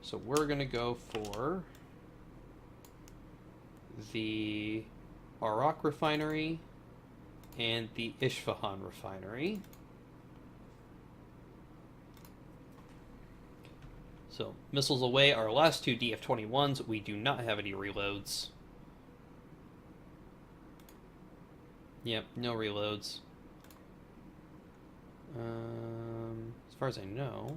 So we're going to go for the Arak refinery and the Isfahan refinery. So missiles away, our last two DF-21s, we do not have any reloads. Yep, no reloads. As far as I know.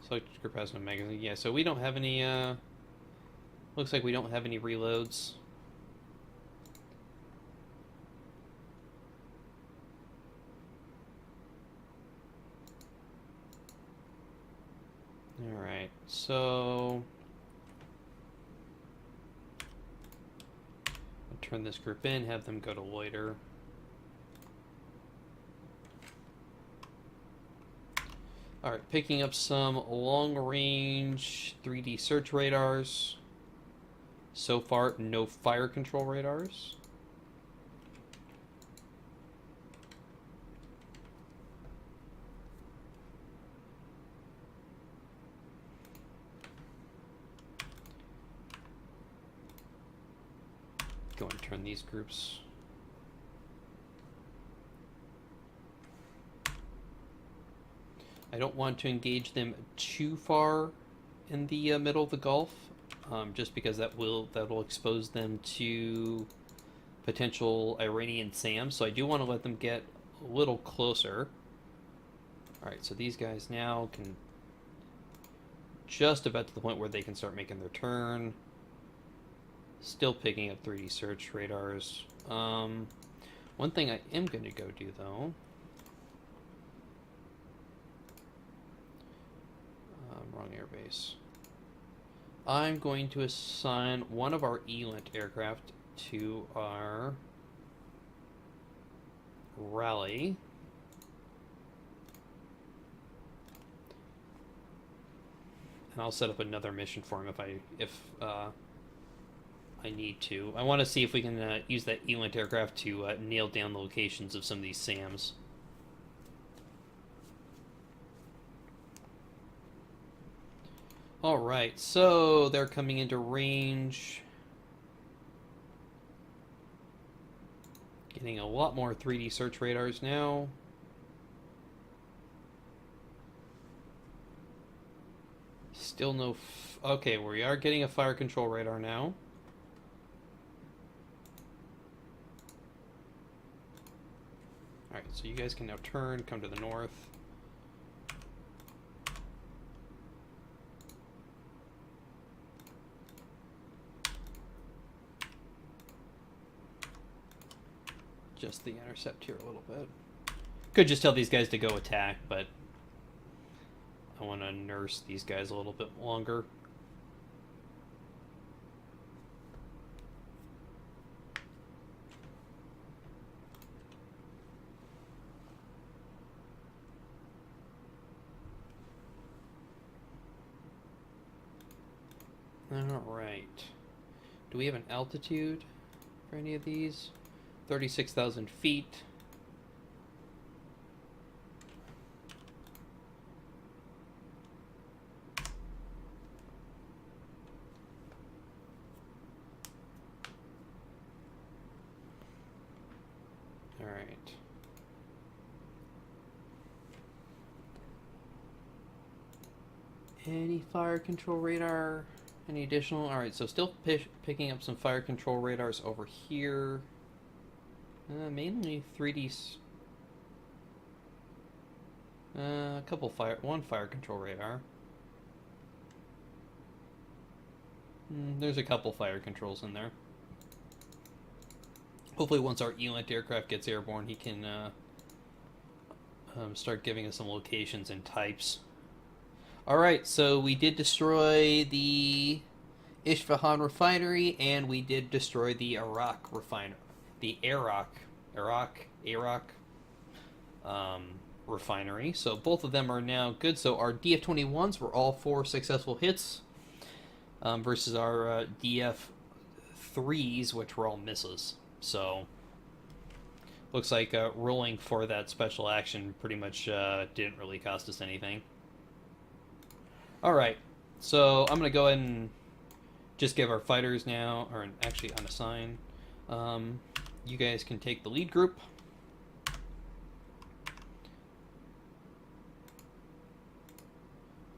Select group has no magazine. Yeah, so we don't have any, looks like we don't have any reloads. Alright, so I'll turn this group in, have them go to loiter. Alright, picking up some long-range 3D search radars. So far, no fire control radars. Go and turn these groups. I don't want to engage them too far in the middle of the Gulf, just because that will expose them to potential Iranian SAMs. So I do want to let them get a little closer. All right, so these guys now can just about to the point where they can start making their turn. Still picking up 3D search radars. One thing I am going to go do though. Wrong airbase. I'm going to assign one of our ELINT aircraft to our rally. And I'll set up another mission for him if I need to. I want to see if we can use that ELINT aircraft to nail down the locations of some of these SAMs. Alright, so they're coming into range. Getting a lot more 3D search radars now. Still no... okay, we are getting a fire control radar now. Alright, so you guys can now turn, come to the north. Just the intercept here a little bit. Could just tell these guys to go attack, but I want to nurse these guys a little bit longer. Alright. Do we have an altitude for any of these? 36,000 feet. All right. Any fire control radar? Any additional? All right, so still picking up some fire control radars over here. Mainly 3D. One fire control radar. There's a couple fire controls in there. Hopefully once our ELINT aircraft gets airborne, he can start giving us some locations and types. Alright, so we did destroy the Isfahan refinery, and we did destroy the Arak refinery. The Arak refinery. So both of them are now good. So our DF-21s were all 4 successful hits versus our DF-3s, which were all misses. So Looks like rolling for that special action pretty much didn't really cost us anything. Alright, so I'm going to go ahead and just give our fighters now, or actually unassign. You guys can take the lead group.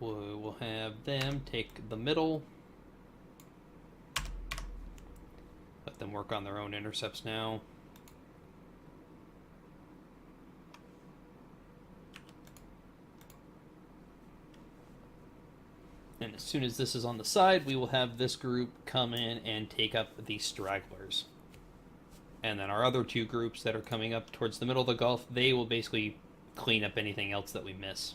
We'll have them take the middle. Let them work on their own intercepts now. And as soon as this is on the side, we will have this group come in and take up the stragglers. And then our other two groups that are coming up towards the middle of the Gulf, they will basically clean up anything else that we miss.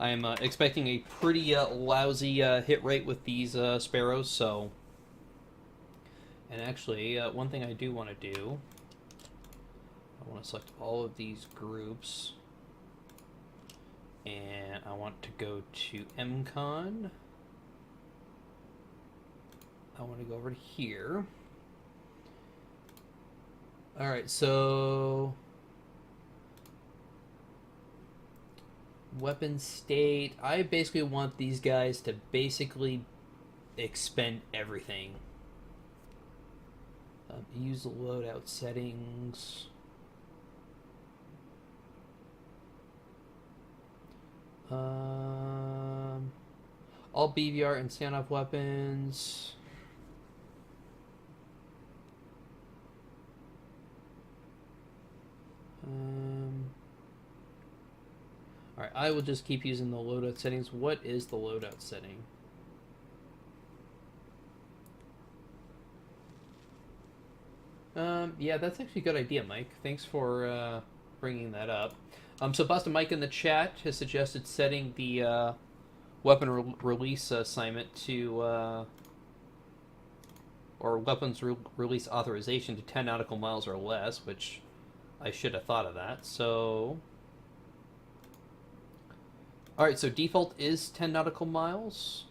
I am expecting a pretty lousy hit rate with these sparrows, so... And actually, one thing I do want to do... I want to select all of these groups. And I want to go to MCON. I want to go over to here. Alright, so... Weapon state. I basically want these guys to basically expend everything. Use the loadout settings. All BVR and standoff weapons. Alright, I will just keep using the loadout settings. What is the loadout setting? Yeah, that's actually a good idea, Mike. Thanks for bringing that up. So Boston Mike in the chat has suggested setting the weapon release assignment to, or weapons release authorization to 10 nautical miles or less, which I should have thought of that. So... Alright, so default is 10 nautical miles.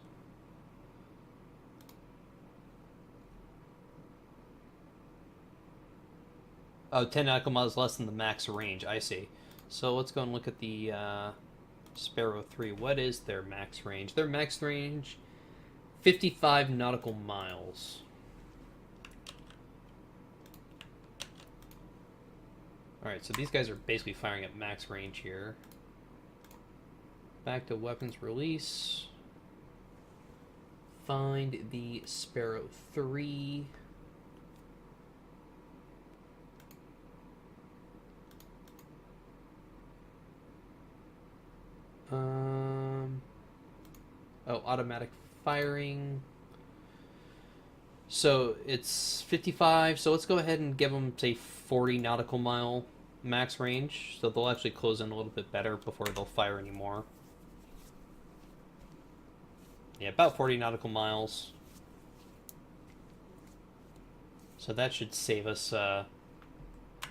Oh, 10 nautical miles less than the max range, I see. So let's go and look at the Sparrow 3. What is their max range? Their max range, 55 nautical miles. Alright, so these guys are basically firing at max range here. Back to weapons release. Find the Sparrow 3. Oh, automatic firing. So it's 55. So let's go ahead and give them, say, 40 nautical mile max range. So they'll actually close in a little bit better before they'll fire anymore. Yeah, about 40 nautical miles. So that should save us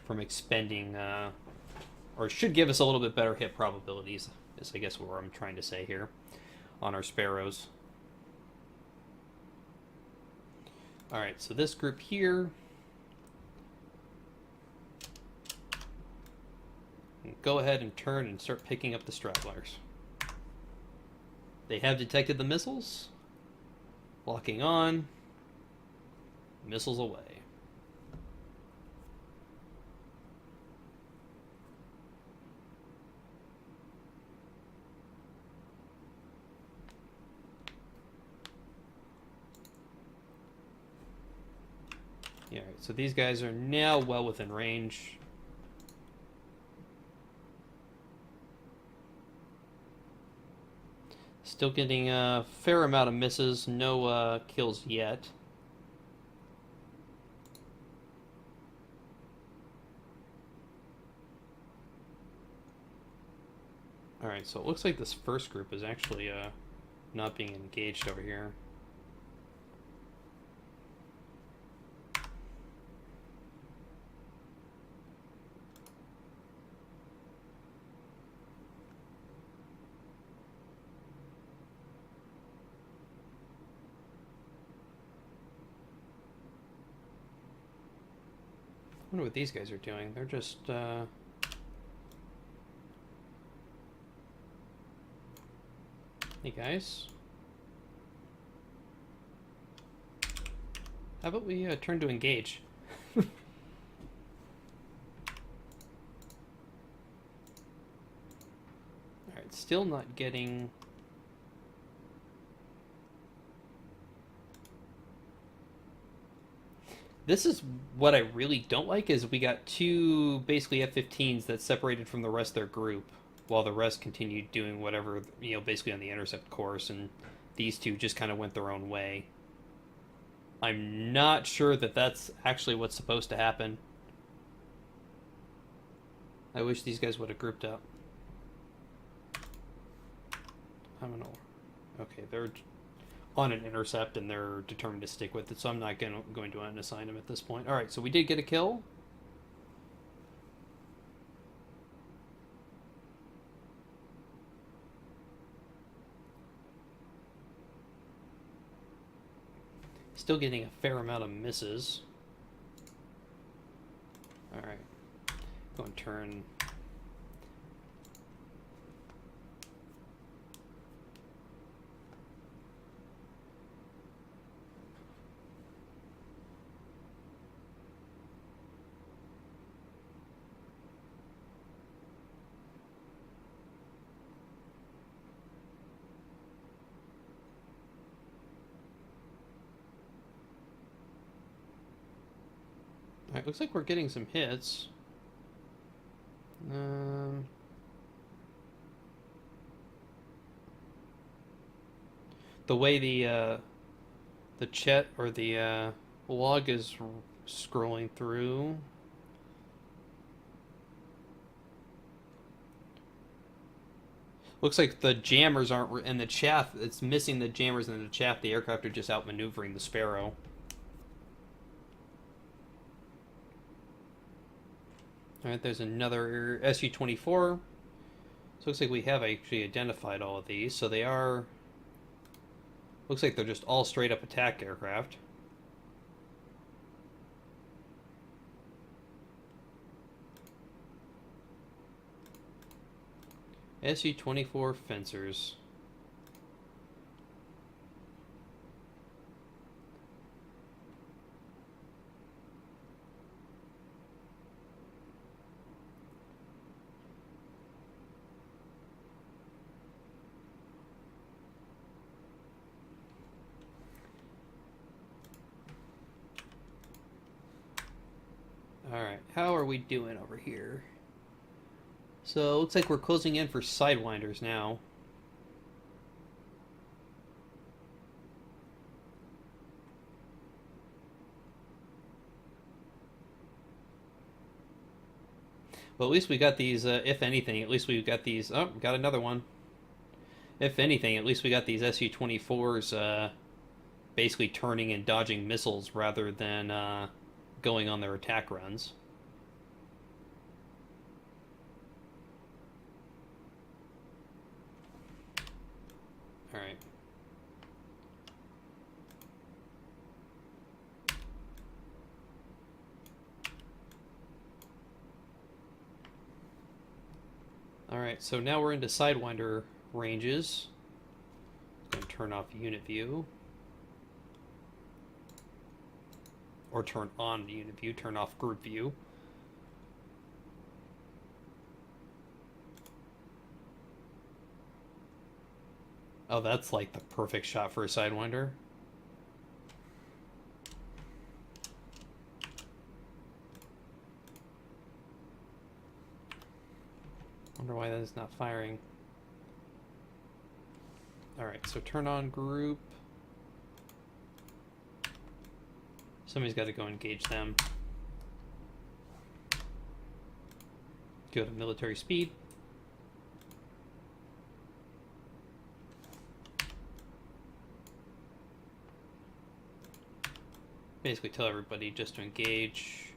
from expending, or should give us a little bit better hit probabilities, is I guess what I'm trying to say here, on our Sparrows. Alright, so this group here, go ahead and turn and start picking up the stragglers. They have detected the missiles. Locking on. Missiles away. Yeah, right, so these guys are now well within range. Still getting a fair amount of misses, no kills yet. Alright, so it looks like this first group is actually not being engaged over here. wonder what these guys are doing. They're just, Hey guys. How about we turn to engage? Alright, still not getting... This is what I really don't like, is we got two basically F-15s that separated from the rest of their group, while the rest continued doing whatever, you know, basically on the intercept course, and these two just kind of went their own way. I'm not sure that that's actually what's supposed to happen. I wish these guys would have grouped up. I don't know. Okay, they're on an intercept and they're determined to stick with it, so I'm not going to unassign them at this point. Alright, so we did get a kill. Still getting a fair amount of misses. Alright. Go and turn. Alright, looks like we're getting some hits. The way the chat or the log is scrolling through. Looks like the jammers aren't, and the chaff, it's missing the jammers and the chaff. The aircraft are just outmaneuvering the Sparrow. Alright, there's another Su-24. So it looks like we have actually identified all of these. So they are... Looks like they're just all straight up attack aircraft. Su-24 fencers. Alright, how are we doing over here? So, looks like we're closing in for Sidewinders now. Well, at least we got these, if anything, at least we've got these... Oh, got another one. If anything, at least we got these Su-24s basically turning and dodging missiles rather than going on their attack runs. Alright. Alright, so now we're into Sidewinder ranges. I'm going to turn off unit view. Or turn on unit view, turn off group view. Oh, that's like the perfect shot for a Sidewinder. Wonder why that is not firing. Alright, so turn on group. Somebody's got to go engage them. Go to military speed. Basically tell everybody just to engage.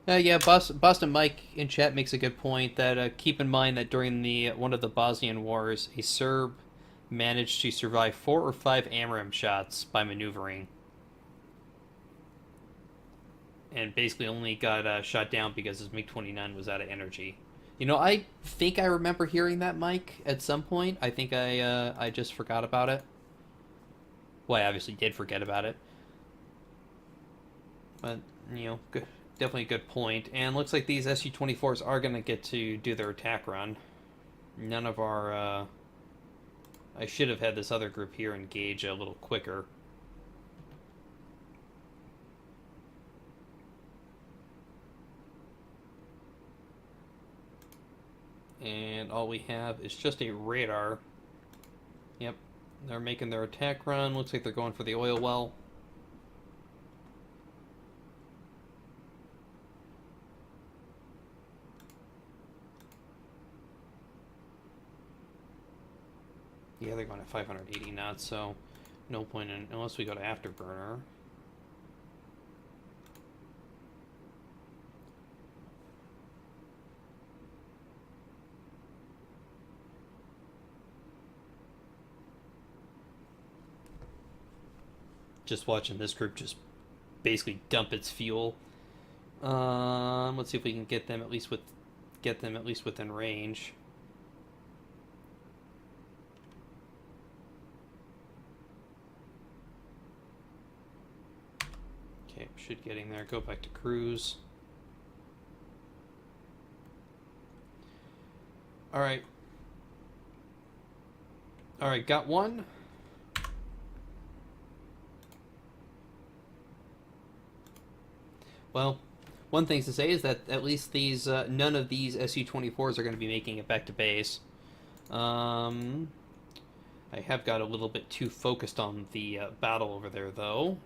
Yeah, Boston Mike in chat makes a good point that keep in mind that during the one of the Bosnian wars, a Serb managed to survive 4 or 5 AMRAAM shots by maneuvering, and basically only got shot down because his MiG-29 was out of energy. You know, I think I remember hearing that, Mike, at some point. I think I just forgot about it. Well, I obviously did forget about it, but you know, good, definitely a good point. And looks like these Su-24s are going to get to do their attack run. None of our I should have had this other group here engage a little quicker. And all we have is just a radar. Yep, they're making their attack run. Looks like they're going for the oil well. Yeah, they're going at 580 knots, so no point in, unless we go to afterburner. Just watching this group just basically dump its fuel. Let's see if we can get them at least within range. Okay, should getting there. Go back to cruise. All right. All right, got one. Well, one thing to say is that at least these none of these Su-24s are going to be making it back to base. I have got a little bit too focused on the battle over there, though.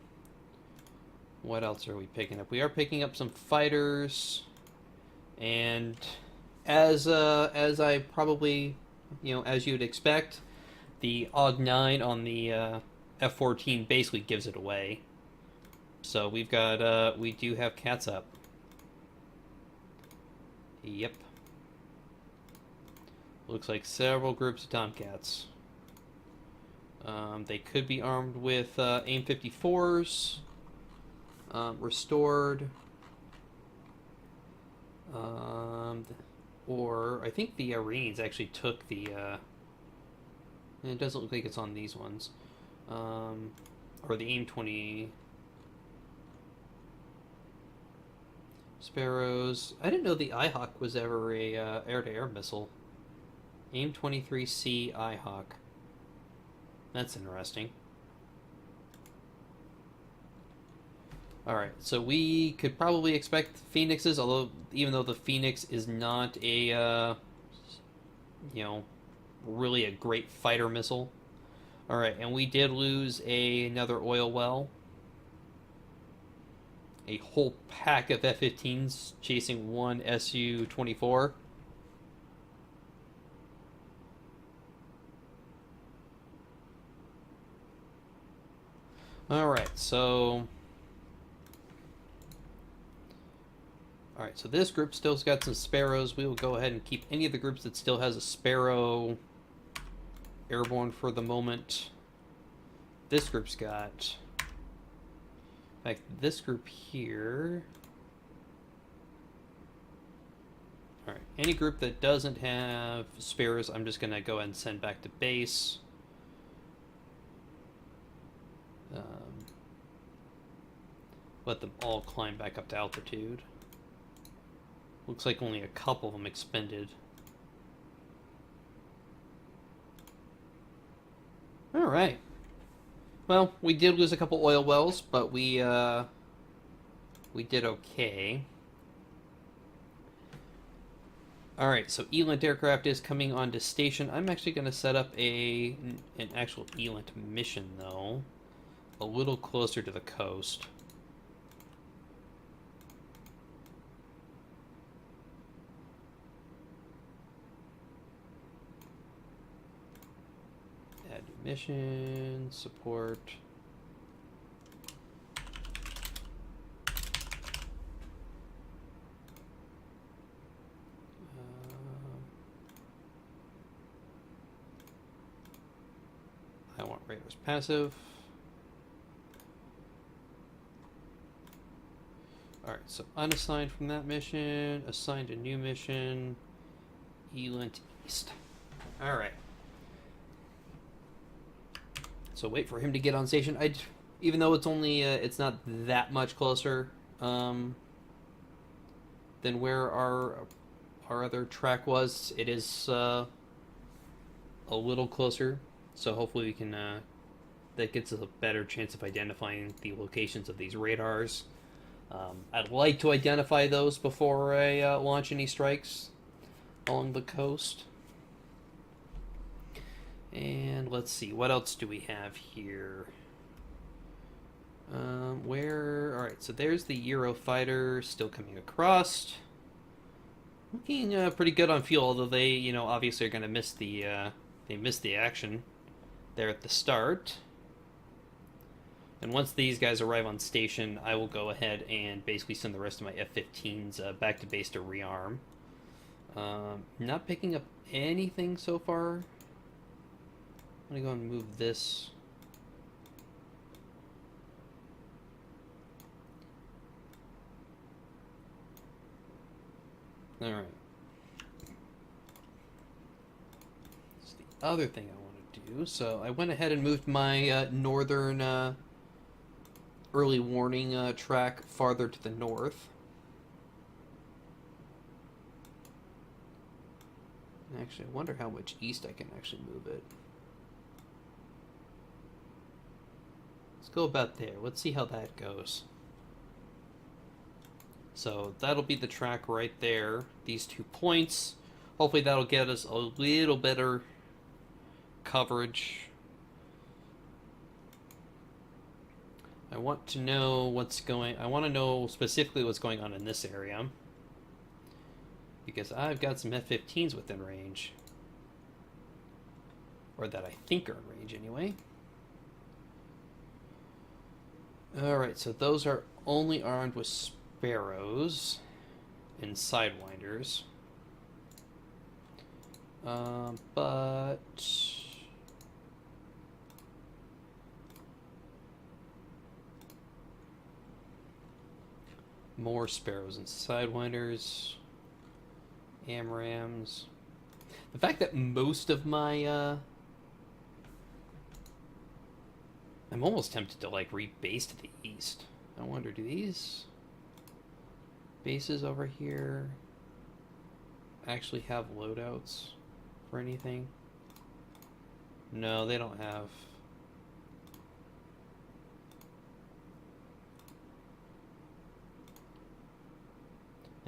What else are we picking up? We are picking up some fighters, and as I probably, you know, as you'd expect, the AUG-9 on the F-14 basically gives it away. So we've got, we do have cats up. Yep. Looks like several groups of Tomcats. They could be armed with AIM-54s, restored, or I think the Iranians actually took the, it doesn't look like it's on these ones, or the AIM-20... Sparrows. I didn't know the IHawk was ever a air-to-air missile. AIM-23C IHawk. That's interesting. Alright, so we could probably expect Phoenixes, although even though the Phoenix is not a, you know, really a great fighter missile. Alright, and we did lose another oil well. A whole pack of F-15s chasing one Su-24. Alright, so this group still's got some Sparrows. We will go ahead and keep any of the groups that still has a Sparrow airborne for the moment. This group's got... In fact, this group here... Alright, any group that doesn't have Sparrows, I'm just going to go ahead and send back to base. Let them all climb back up to altitude. Looks like only a couple of them expended. Alright. Well, we did lose a couple oil wells, but we did okay. Alright, so ELINT aircraft is coming onto station. I'm actually going to set up an actual ELINT mission, though. A little closer to the coast. Add new mission, support. radar's passive. Alright, so unassigned from that mission, assigned a new mission, Elant East. Alright. So wait for him to get on station. Even though it's only, it's not that much closer than where our other track was, it is a little closer. So hopefully we can, that gets us a better chance of identifying the locations of these radars. I'd like to identify those before I launch any strikes along the coast. And let's see, what else do we have here? Alright, so there's the Eurofighter still coming across. Looking pretty good on fuel, although they, you know, obviously are going to miss the, they missed the action there at the start. And once these guys arrive on station, I will go ahead and basically send the rest of my F-15s back to base to rearm. Not picking up anything so far. I'm going to go and move this. Alright. That's the other thing I want to do. So I went ahead and moved my northern early warning track farther to the north. Actually, I wonder how much east I can actually move it. Let's go about there. Let's see how that goes. So that'll be the track right there. These 2 points. Hopefully that'll get us a little better coverage. I want to know what's going... I want to know specifically what's going on in this area. Because I've got some F-15s within range. Or that I think are in range anyway. Alright, so those are only armed with Sparrows and Sidewinders. But... more Sparrows and Sidewinders. AMRAAMs. The fact that most of my, I'm almost tempted to, like, rebase to the east. I wonder, do these bases over here actually have loadouts for anything? No, they don't have.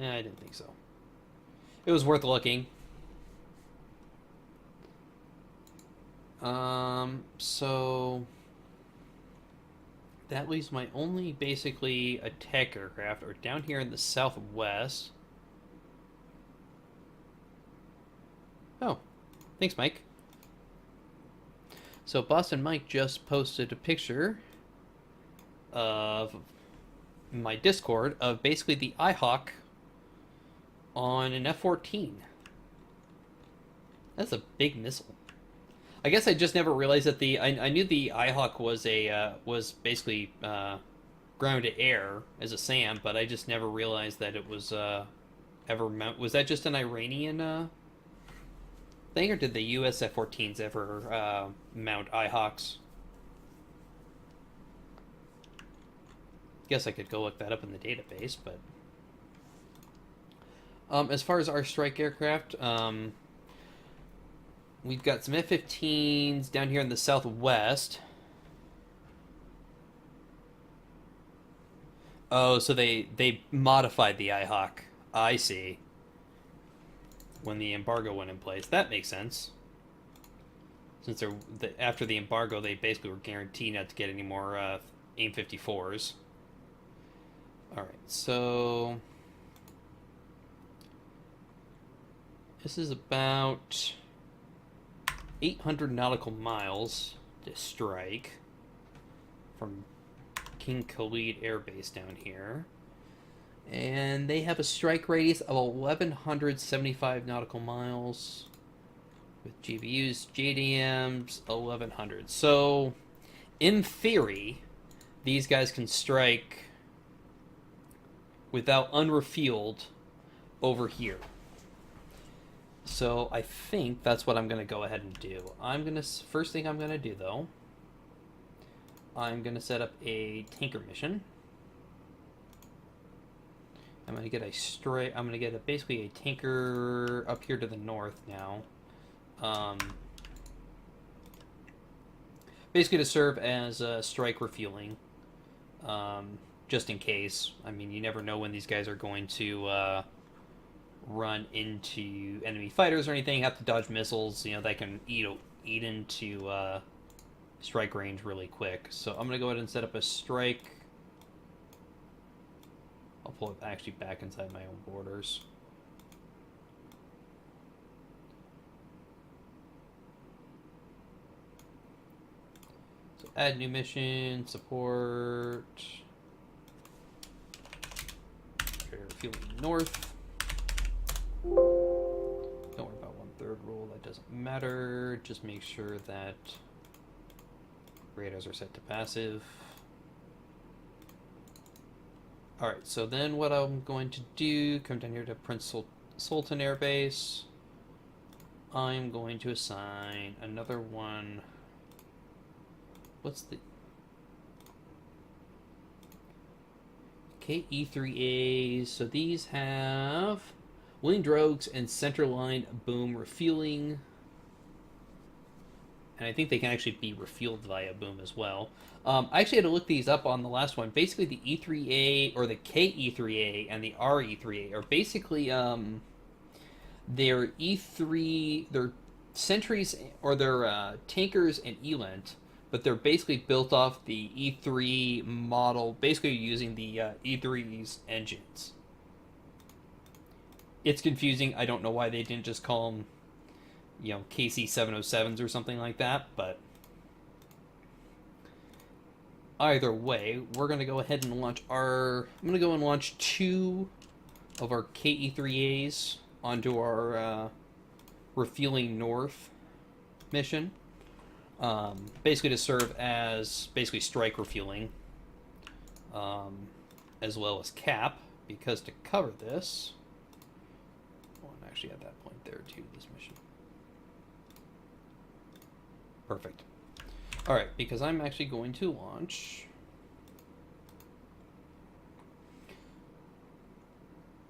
I didn't think so. It was worth looking. So that leaves my only basically attack aircraft are down here in the southwest. Oh, thanks, Mike. So Boston Mike just posted a picture of my Discord of basically the iHawk on an F-14. That's a big missile. I guess I just never realized that I knew the iHawk was a was basically ground to air as a SAM, but I just never realized that it was ever mount. Was that just an Iranian thing, or did the U.S. F-14s ever mount iHawks? Guess I could go look that up in the database, but as far as our strike aircraft, we've got some F-15s down here in the southwest. Oh, so they modified the iHawk. I see. When the embargo went in place. That makes sense. Since after the embargo, they basically were guaranteed not to get any more AIM-54s. Alright, so this is about 800 nautical miles to strike from King Khalid Air Base down here. And they have a strike radius of 1,175 nautical miles. with GBUs, JDMs, 1100. So, in theory, these guys can strike without unrefueled over here. So I think that's what I'm going to go ahead and do. First thing I'm going to do though, I'm going to set up a tanker mission. I'm going to get basically a tanker up here to the north now. Basically to serve as strike refueling. Just in case. I mean, you never know when these guys are going to run into enemy fighters or anything, have to dodge missiles, that can eat into strike range really quick. So I'm going to go ahead and set up a strike. I'll pull it actually back inside my own borders. So add new mission, support, refueling north. Don't worry about 1/3 rule, that doesn't matter. Just make sure that radars are set to passive. Alright, so then what I'm going to do, come down here to Prince Sultan Air Base. I'm going to assign another one. What's the KE3As? So these have wing drogues and centerline boom refueling. And I think they can actually be refueled via boom as well. I actually had to look these up on the last one. Basically, the E3A or the KE3A and the RE3A are basically their E3, their sentries or their tankers and ELINT, but they're basically built off the E3 model, basically using the E3's engines. It's confusing. I don't know why they didn't just call them, KC-707s or something like that, but either way, we're going to go ahead and launch I'm going to go and launch 2 of our KE-3As onto our refueling north mission. Basically to serve as strike refueling, as well as cap, because to cover this, well, I'm actually at that point there too, this mission. Perfect. Alright, because I'm actually going to launch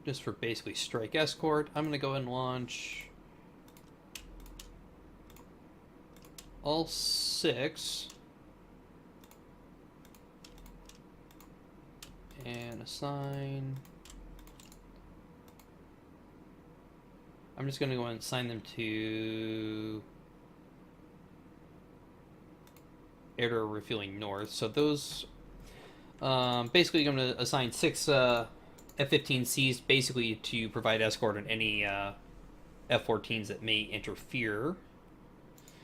just for basically strike escort, I'm going to go ahead and launch all 6 and assign. I'm just going to go ahead and assign them to air to refueling north. So those, basically I'm going to assign 6 F-15Cs basically to provide escort on any F-14s that may interfere